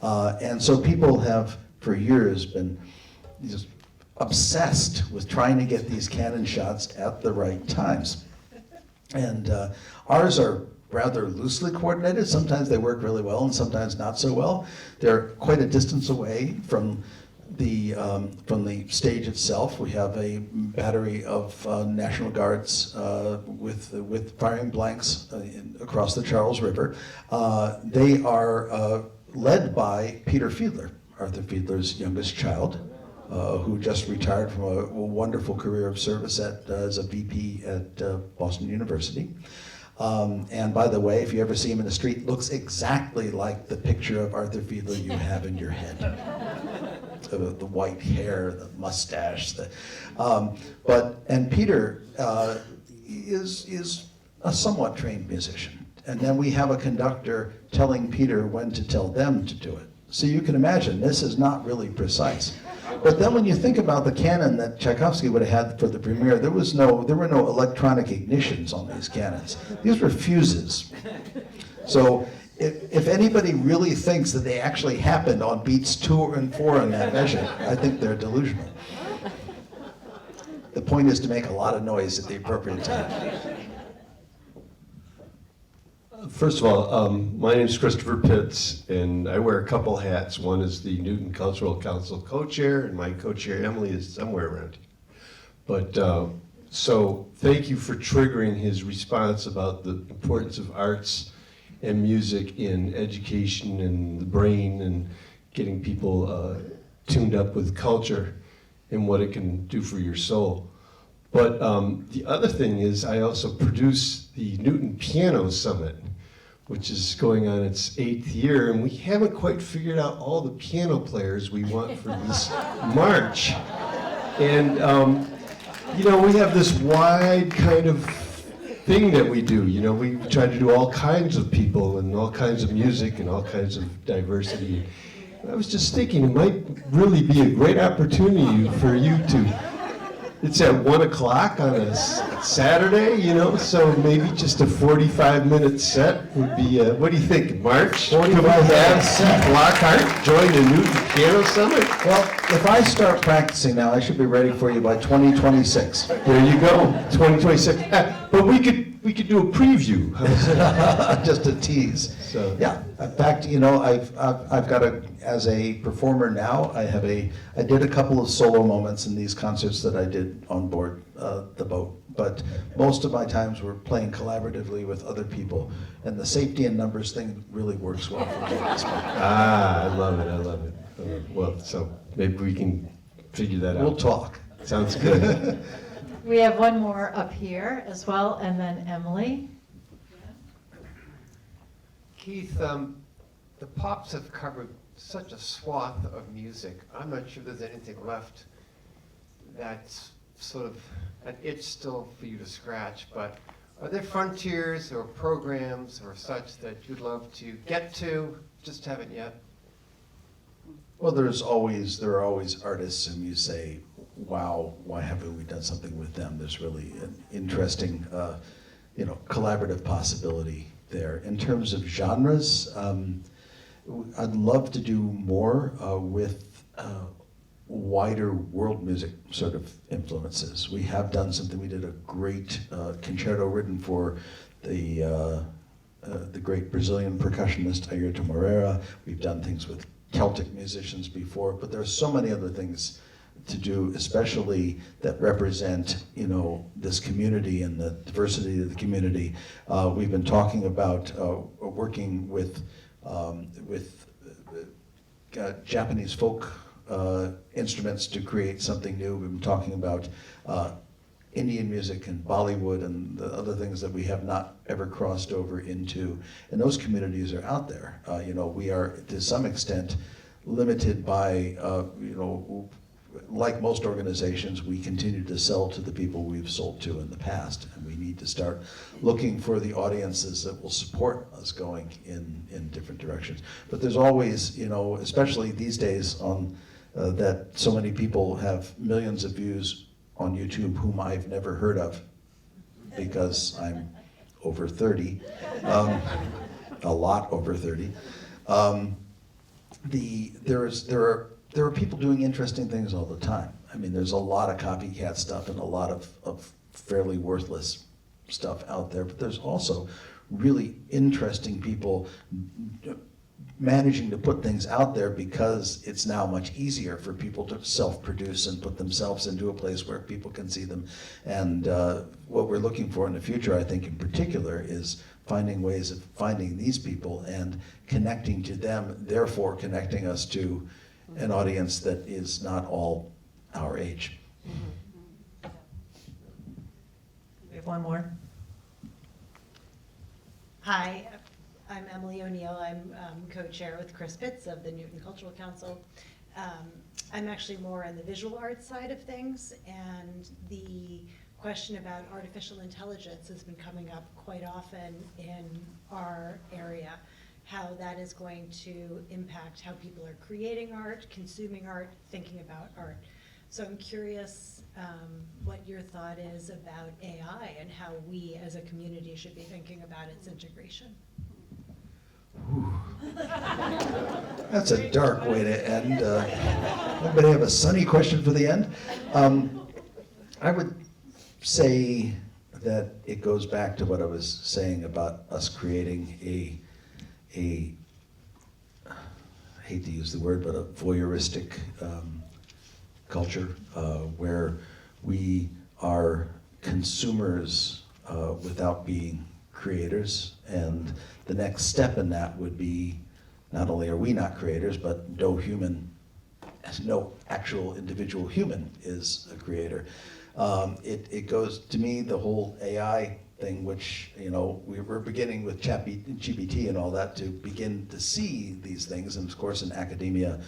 And so people have, for years, been just obsessed with trying to get these cannon shots at the right times. And ours are rather loosely coordinated. Sometimes they work really well and sometimes not so well. They're quite a distance away from the stage itself. We have a battery of National Guards with firing blanks across the Charles River. They are led by Peter Fiedler, Arthur Fiedler's youngest child, who just retired from a wonderful career of service as a VP at Boston University. And by the way, if you ever see him in the street, looks exactly like the picture of Arthur Fiedler you have in your head. The white hair, the mustache. And Peter is a somewhat trained musician. And then we have a conductor telling Peter when to tell them to do it. So you can imagine, this is not really precise. But then when you think about the canon that Tchaikovsky would have had for the premiere, there were no electronic ignitions on these cannons. These were fuses. So if anybody really thinks that they actually happened on beats 2 and 4 in that measure, I think they're delusional. The point is to make a lot of noise at the appropriate time. First of all, my name is Christopher Pitts, and I wear a couple hats. One is the Newton Cultural Council co-chair, and my co-chair Emily is somewhere around here. But so thank you for triggering his response about the importance of arts and music in education and the brain and getting people tuned up with culture and what it can do for your soul. But the other thing is I also produce the Newton Piano Summit, which is going on its 8th year, and we haven't quite figured out all the piano players we want for this march. And, we have this wide kind of thing that we do. We try to do all kinds of people and all kinds of music and all kinds of diversity. I was just thinking it might really be a great opportunity for you to It's at 1 o'clock on a Saturday, you know, so maybe just a 45-minute set would be, what do you think, March? 45 Could we have minutes. Keith Lockhart join the Newton Piano Summit? Well, if I start practicing now, I should be ready for you by 2026. There you go, 2026. But we could do a preview. How's that? Just a tease. So- Yeah, in fact, you know, I've got as a performer now, I did a couple of solo moments in these concerts that I did on board the boat. But most of my times were playing collaboratively with other people. And the safety in numbers thing really works well for me at this point. Ah, I love it. Well, so maybe we can figure that out. We'll talk. Sounds good. We have one more up here as well, and then Emily. Keith, the Pops have covered such a swath of music. I'm not sure there's anything left that's sort of an itch still for you to scratch, but are there frontiers or programs or such that you'd love to get to, just haven't yet? Well, there are always artists whom you say, wow, why haven't we done something with them? There's really an interesting, collaborative possibility there. In terms of genres, I'd love to do more with wider world music sort of influences. We have done something. We did a great concerto written for the great Brazilian percussionist Ayrton Moreira. We've done things with Celtic musicians before, but there are so many other things to do, especially that represent, this community and the diversity of the community. We've been talking about working with Japanese folk instruments to create something new. We've been talking about Indian music and Bollywood and the other things that we have not ever crossed over into. And those communities are out there. We are, to some extent, limited by, like most organizations, we continue to sell to the people we've sold to in the past. And we need to start looking for the audiences that will support us going in different directions. But there's always, especially these days on that so many people have millions of views on YouTube whom I've never heard of because I'm over 30, a lot over 30. There are people doing interesting things all the time. I mean, there's a lot of copycat stuff and a lot of fairly worthless stuff out there, but there's also really interesting people managing to put things out there because it's now much easier for people to self-produce and put themselves into a place where people can see them. And what we're looking for in the future, I think in particular, is finding ways of finding these people and connecting to them, therefore connecting us to an audience that is not all our age. We have one more. Hi, I'm Emily O'Neill. I'm co-chair with Chris Pitts of the Newton Cultural Council. I'm actually more on the visual arts side of things, and the question about artificial intelligence has been coming up quite often in our area, how that is going to impact how people are creating art, consuming art, thinking about art. So I'm curious what your thought is about AI and how we as a community should be thinking about its integration. That's a dark way to end. Anybody have a sunny question for the end? I would say that it goes back to what I was saying about us creating I hate to use the word, but a voyeuristic culture where we are consumers without being creators. And the next step in that would be, not only are we not creators, but no actual individual human is a creator. It goes, to me, the whole AI thing, which, we're beginning with ChatGPT and all that to begin to see these things. And of course in academia,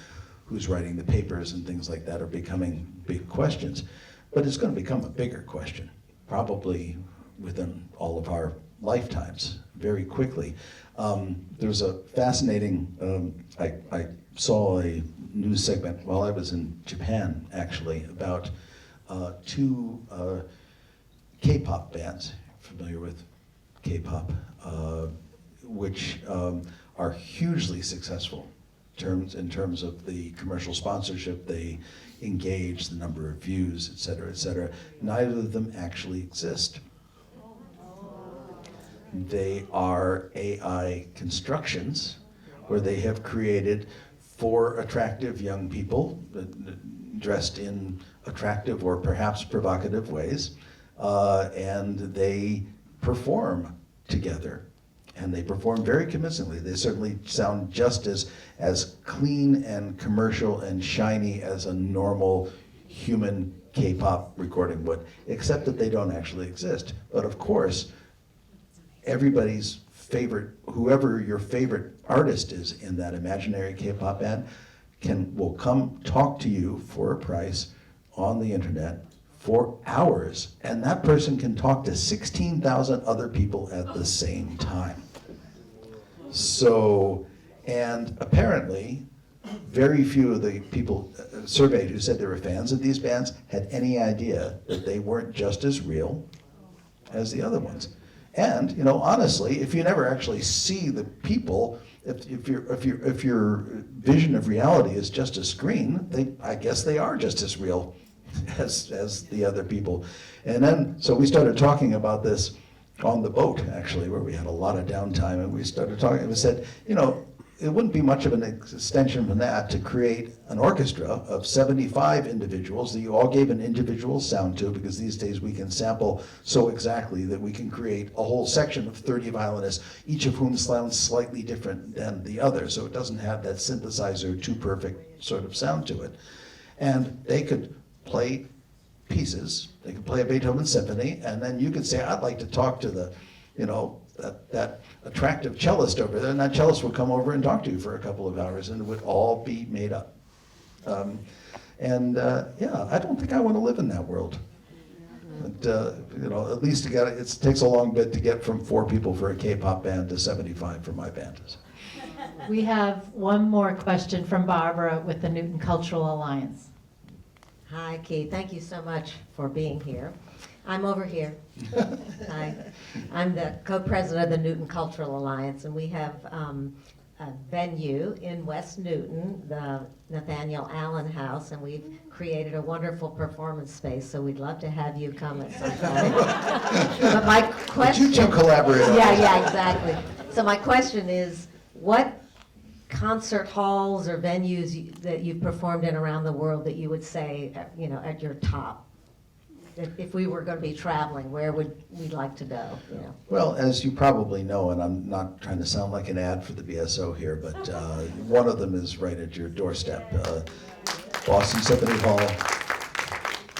who's writing the papers and things like that are becoming big questions. But it's going to become a bigger question, probably within all of our lifetimes, very quickly. There's a fascinating, I saw a news segment while I was in Japan, actually, about two K-pop bands, familiar with K-pop, which are hugely successful in terms of the commercial sponsorship they engage, the number of views, et cetera, et cetera. Neither of them actually exist. They are AI constructions where they have created 4 attractive young people dressed in attractive or perhaps provocative ways, and they perform together. And they perform very convincingly. They certainly sound just as clean and commercial and shiny as a normal human K-pop recording would, except that they don't actually exist. But of course, everybody's favorite, whoever your favorite artist is in that imaginary K-pop band, will come talk to you for a price on the internet for hours, and that person can talk to 16,000 other people at the same time. So, and apparently, very few of the people surveyed who said they were fans of these bands had any idea that they weren't just as real as the other ones. And, you know, honestly, if you never actually see the people, if your vision of reality is just a screen, I guess they are just as real as the other people. And then, so we started talking about this on the boat, actually, where we had a lot of downtime, and we started talking, and we said, you know, it wouldn't be much of an extension from that to create an orchestra of 75 individuals that you all gave an individual sound to, because these days we can sample so exactly that we can create a whole section of 30 violinists, each of whom sounds slightly different than the other, so it doesn't have that synthesizer too perfect sort of sound to it. And they could play pieces, they could play a Beethoven symphony, and then you could say, I'd like to talk to the, you know, that attractive cellist over there, and that cellist would come over and talk to you for a couple of hours, and it would all be made up. Yeah, I don't think I want to live in that world. But, you know, at least it takes a long bit to get from 4 people for a K-pop band to 75 for my band. We have one more question from Barbara with the Newton Cultural Alliance. Hi, Keith. Thank you so much for being here. I'm over here. Hi. I'm the co-president of the Newton Cultural Alliance, and we have a venue in West Newton, the Nathaniel Allen House, and we've created a wonderful performance space, so we'd love to have you come at some point. But my question... Would you two collaborate on this? Yeah, exactly. So my question is, what concert halls or venues that you've performed in around the world that you would say, you know, at your top? If we were going to be traveling, where would we like to go? You know? Well, as you probably know, and I'm not trying to sound like an ad for the BSO here, but one of them is right at your doorstep. Boston Symphony Hall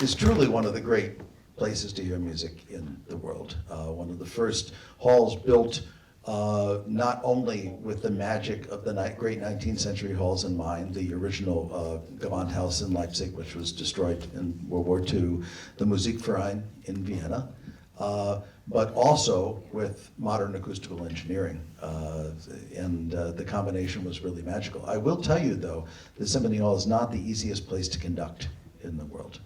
is truly one of the great places to hear music in the world. One of the first halls built not only with the magic of the great 19th century halls in mind, the original Gewandhaus in Leipzig, which was destroyed in World War II, the Musikverein in Vienna, but also with modern acoustical engineering. And the combination was really magical. I will tell you, though, the Symphony Hall is not the easiest place to conduct in the world.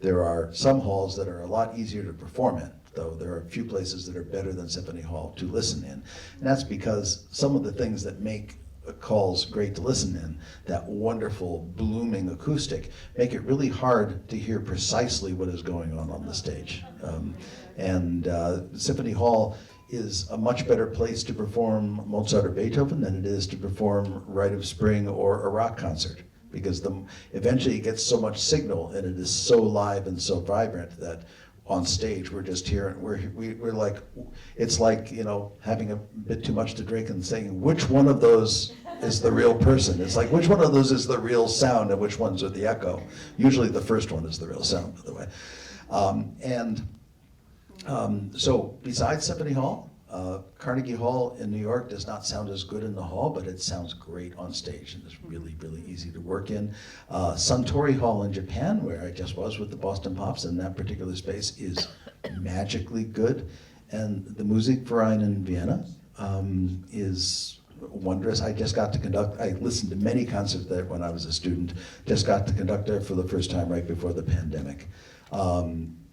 There are some halls that are a lot easier to perform in, though there are a few places that are better than Symphony Hall to listen in. And that's because some of the things that make halls great to listen in, that wonderful blooming acoustic, make it really hard to hear precisely what is going on the stage. Symphony Hall is a much better place to perform Mozart or Beethoven than it is to perform Rite of Spring or a rock concert, because eventually it gets so much signal and it is so live and so vibrant that on stage we're just hearing, we're like, it's like, you know, having a bit too much to drink and saying which one of those is the real person. It's like which one of those is the real sound and which ones are the echo. Usually the first one is the real sound, by the way. So besides Symphony Hall, Carnegie Hall in New York does not sound as good in the hall, but it sounds great on stage, and it's really, really easy to work in. Suntory Hall in Japan, where I just was with the Boston Pops, in that particular space is magically good. And the Musikverein in Vienna is wondrous. I just got to conduct, I listened to many concerts there when I was a student, just got to conduct there for the first time right before the pandemic.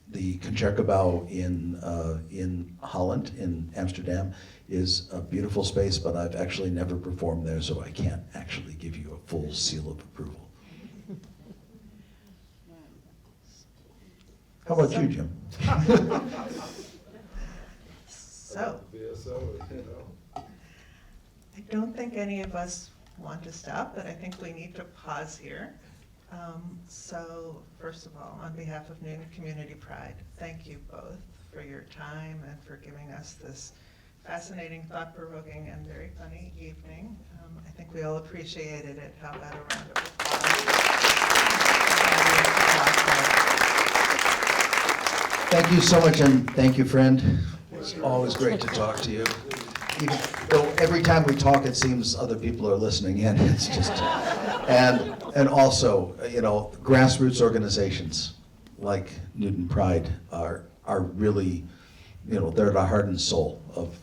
The Concertgebouw in Holland, in Amsterdam, is a beautiful space, but I've actually never performed there, so I can't actually give you a full seal of approval. How about you, Jim? So, I don't think any of us want to stop, but I think we need to pause here. So, first of all, on behalf of Newton Community Pride, thank you both for your time and for giving us this fascinating, thought-provoking, and very funny evening. I think we all appreciated it. How about a round of applause? Thank you so much, and thank you, friend. It's always great to talk to you. Even though every time we talk, it seems other people are listening in. It's just, and also, you know, grassroots organizations like Newton Pride are really, you know, they're the heart and soul of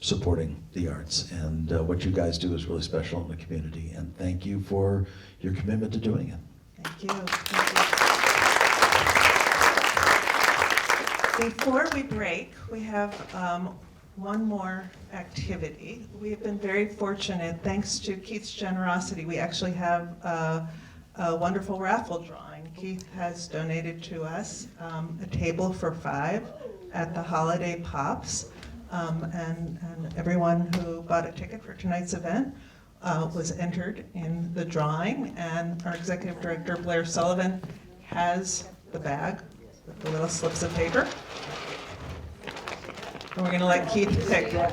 supporting the arts. And what you guys do is really special in the community. And thank you for your commitment to doing it. Thank you. Thank you. Before we break, we have one more activity. We have been very fortunate, thanks to Keith's generosity, we actually have a wonderful raffle drawing. Keith has donated to us a table for 5 at the Holiday Pops. And everyone who bought a ticket for tonight's event was entered in the drawing. And our executive director, Blair Sullivan, has the bag with the little slips of paper. And we're going to let Keith pick. No,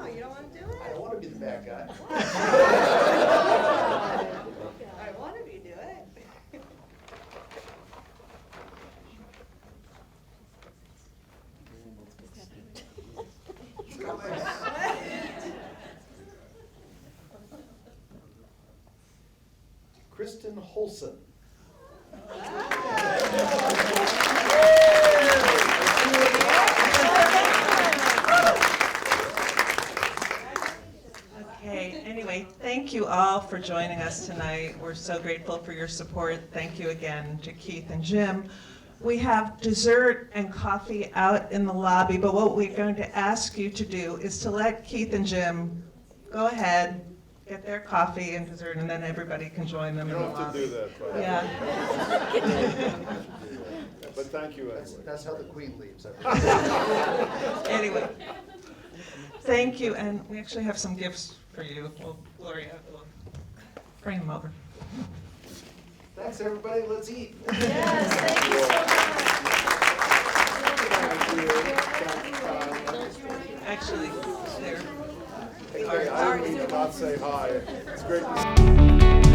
you don't want to do it? I don't want to be the bad guy. I want to be do it. Kristen Holson. Okay, anyway, thank you all for joining us tonight. We're so grateful for your support. Thank you again to Keith and Jim. We have dessert and coffee out in the lobby, but what we're going to ask you to do is to let Keith and Jim go ahead, get their coffee and dessert, and then everybody can join them You in the don't have to lobby. do that, but. Yeah. But thank you, anyway. That's how the queen leaves. Anyway, thank you, and we actually have some gifts for you. Well, Gloria will bring them over. Thanks, everybody. Let's eat. Yes, thank you so much. Actually, there. I didn't mean to not say hi. It's great to see you.